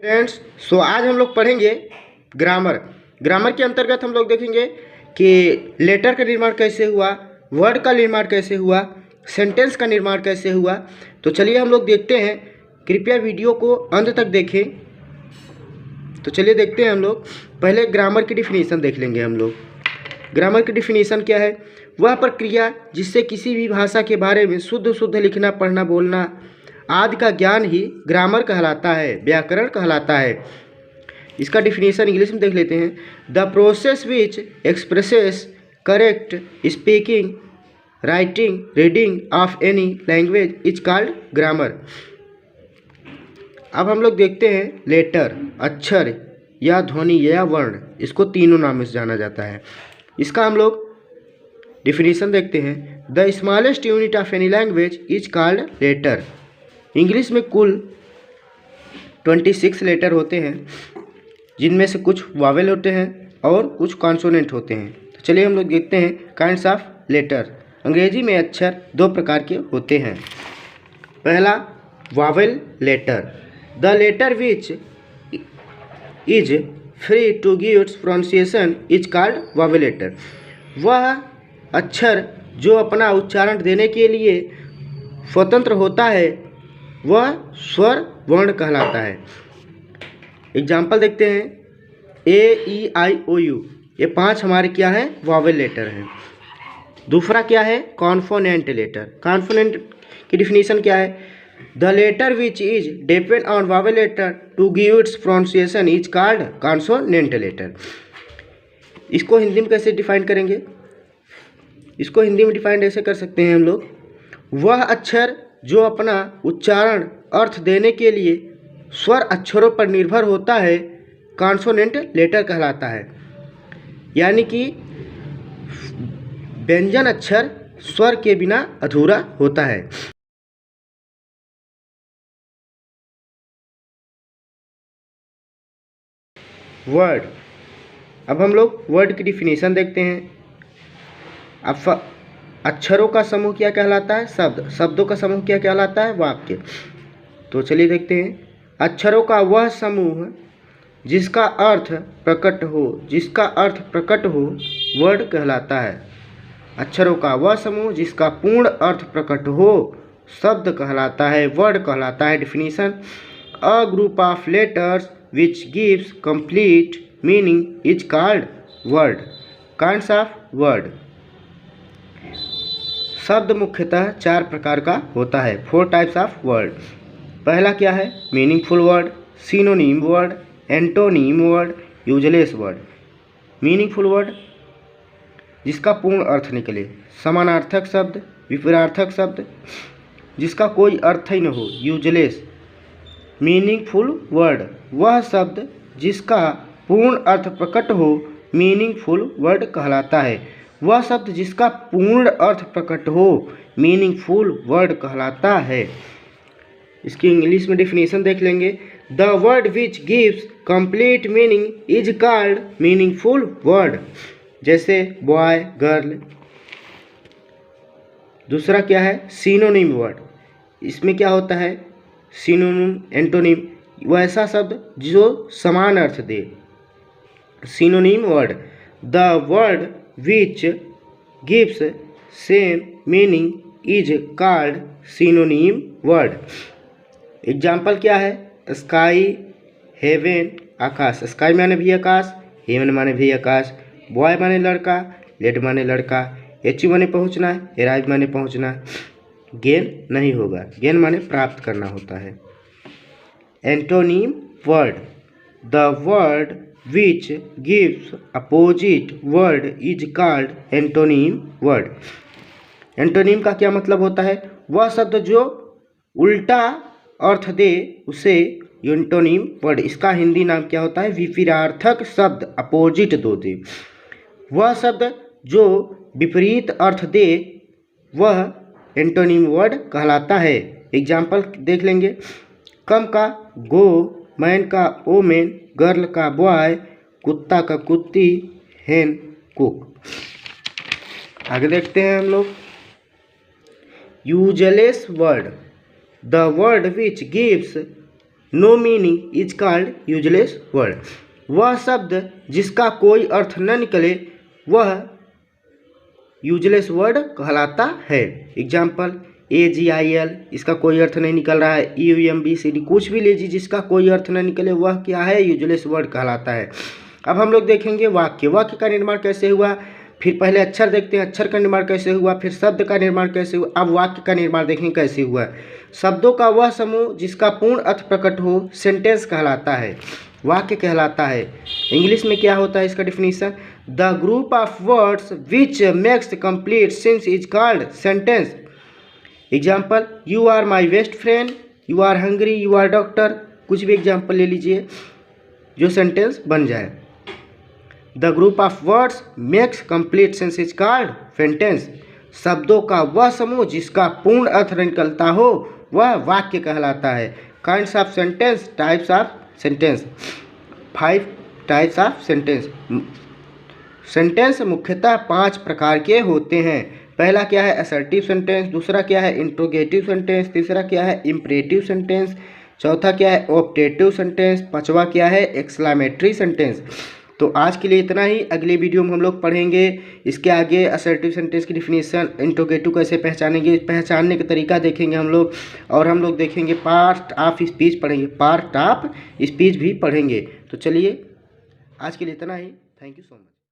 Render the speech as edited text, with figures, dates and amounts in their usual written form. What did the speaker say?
Friends, सो आज हम लोग पढ़ेंगे ग्रामर। ग्रामर के अंतर्गत हम लोग देखेंगे कि लेटर का निर्माण कैसे हुआ, वर्ड का निर्माण कैसे हुआ, सेंटेंस का निर्माण कैसे हुआ। तो चलिए हम लोग देखते हैं। कृपया वीडियो को अंत तक देखें। तो चलिए देखते हैं हम लोग। पहले ग्रामर की डिफिनीशन देख लेंगे हम लोग। ग्रामर की डिफिनीशन क्या है? वह प्रक्रिया जिससे किसी भी भाषा के बारे में शुद्ध शुद्ध लिखना, पढ़ना, बोलना आदि का ज्ञान ही ग्रामर कहलाता है, व्याकरण कहलाता है। इसका डिफिनीशन इंग्लिश में देख लेते हैं। The process which expresses correct speaking, writing, reading of any language is called grammar. अब हम लोग देखते हैं लेटर, अक्षर या ध्वनि या वर्ण, इसको तीनों नामों से जाना जाता है। इसका हम लोग डिफिनीशन देखते हैं। The smallest unit of any language is called letter. English में कुल 26 लेटर होते हैं, जिनमें से कुछ वावेल होते हैं और कुछ कॉन्सोनेंट होते हैं। तो चलिए हम लोग देखते हैं काइंड्स ऑफ लेटर। अंग्रेजी में अक्षर दो प्रकार के होते हैं। पहला vowel letter. The letter which is free to give its pronunciation is called vowel letter. वह अक्षर जो अपना उच्चारण देने के लिए स्वतंत्र होता है वह स्वर वर्ण कहलाता है। एग्जाम्पल देखते हैं। ए, ई, आई, ओ, यू, ये 5 हमारे क्या है? वावेल लेटर हैं। दूसरा क्या है? कॉन्फोनेंट लेटर। कॉन्फोनेंट की डिफिनीशन क्या है? The letter which is depend on vowel letter to give its pronunciation is called consonant letter. इसको हिंदी में कैसे डिफाइन करेंगे? इसको हिंदी में डिफाइन ऐसे कर सकते हैं हम लोग। वह अक्षर जो अपना उच्चारण अर्थ देने के लिए स्वर अक्षरों पर निर्भर होता है कॉन्सोनेंट लेटर कहलाता है। यानी कि व्यंजन अक्षर स्वर के बिना अधूरा होता है। वर्ड। अब हम लोग वर्ड की डिफिनीशन देखते हैं। अब अक्षरों का समूह क्या कहलाता है? शब्द। शब्दों का समूह क्या कहलाता है? वाक्य। तो चलिए देखते हैं। अक्षरों का वह समूह जिसका अर्थ प्रकट हो, जिसका अर्थ प्रकट हो, वर्ड कहलाता है। अक्षरों का वह समूह जिसका पूर्ण अर्थ प्रकट हो, शब्द कहलाता है, वर्ड कहलाता है। Definition. A group of letters which gives complete meaning is called word. Kinds of word. शब्द मुख्यतः 4 प्रकार का होता है। 4 टाइप्स ऑफ वर्ड। पहला क्या है? Meaningful word, synonym word, antonym word, useless word. Meaningful word जिसका पूर्ण अर्थ निकले, समानार्थक शब्द, विपरीतार्थक शब्द जिसका कोई अर्थ ही न हो, यूजलेस। मीनिंगफुल वर्ड वह शब्द जिसका पूर्ण अर्थ प्रकट हो, मीनिंगफुल वर्ड कहलाता है। वह शब्द जिसका पूर्ण अर्थ प्रकट हो, मीनिंगफुल वर्ड कहलाता है। इसकी इंग्लिश में डिफिनीशन देख लेंगे। The word which gives complete meaning is called meaningful word. जैसे बॉय, गर्ल। दूसरा क्या है? Synonym word. इसमें क्या होता है? सिनोनिम, एंटोनिम, वैसा शब्द जो समान अर्थ दे। Synonym word. The word which gives same meaning is called synonym word. Example क्या है? स्काई, हेवन, आकाश। स्काई माने भी आकाश, हेवन माने भी आकाश, बॉय माने लड़का, लेट माने लड़का, अचीव माने पहुंचना, अराइव माने पहुंचना। गेन नहीं होगा, गेन माने प्राप्त करना होता है। Antonym word. The word which gives opposite word is called antonym word. Antonym का क्या मतलब होता है? वह शब्द जो उल्टा अर्थ दे उसे एंटोनिम वर्ड। इसका हिंदी नाम क्या होता है? विपरीतार्थक शब्द, अपोजिट दो दे। वह शब्द जो विपरीत अर्थ दे वह एंटोनिम वर्ड कहलाता है। एग्जाम्पल देख लेंगे। कम का गो, मैन का ओमेन, गर्ल का बॉय, कुत्ता का कुत्ती, हेन कुक। आगे देखते हैं हम लोग। Useless word. The word which gives no meaning is called useless word. वह शब्द जिसका कोई अर्थ न निकले वह यूजलेस वर्ड कहलाता है। एग्जाम्पल AGIL, इसका कोई अर्थ नहीं निकल रहा है। EUMBCD, कुछ भी लीजिए जिसका कोई अर्थ न निकले वह क्या है, यूजलेस वर्ड कहलाता है। अब हम लोग देखेंगे वाक्य। वाक्य का निर्माण कैसे हुआ, फिर पहले अक्षर देखते हैं, अक्षर का निर्माण कैसे हुआ, फिर शब्द का निर्माण कैसे हुआ, अब वाक्य का निर्माण देखेंगे कैसे हुआ। शब्दों का वह समूह जिसका पूर्ण अर्थ प्रकट हो सेंटेंस कहलाता है, वाक्य कहलाता है। इंग्लिश में क्या होता है इसका definition, the group of words which makes complete sense is called sentence. Example, you are my best friend, you are hungry, you are doctor, कुछ भी एग्जाम्पल ले लीजिए जो सेंटेंस बन जाए। The group of words makes complete sense is called sentence. शब्दों का वह समूह जिसका पूर्ण अर्थ निकलता हो वह वाक्य कहलाता है। Kinds of sentence, types of sentence, 5 types of sentence. Sentence मुख्यतः 5 प्रकार के होते हैं। पहला क्या है, असर्टिव सेंटेंस। दूसरा क्या है, इंट्रोगेटिव सेंटेंस। तीसरा क्या है, इम्परेटिव सेंटेंस। चौथा क्या है, ऑप्टेटिव सेंटेंस। पांचवा क्या है, एक्सक्लामेटरी सेंटेंस। तो आज के लिए इतना ही। अगले वीडियो में हम लोग पढ़ेंगे इसके आगे असर्टिव सेंटेंस की डिफिनीशन, इंट्रोगेटिव कैसे पहचानेंगे, पहचानने का तरीका देखेंगे हम लोग, और हम लोग देखेंगे पार्ट ऑफ स्पीच पढ़ेंगे, पार्ट ऑफ स्पीच भी पढ़ेंगे। तो चलिए आज के लिए इतना ही। Thank you so much.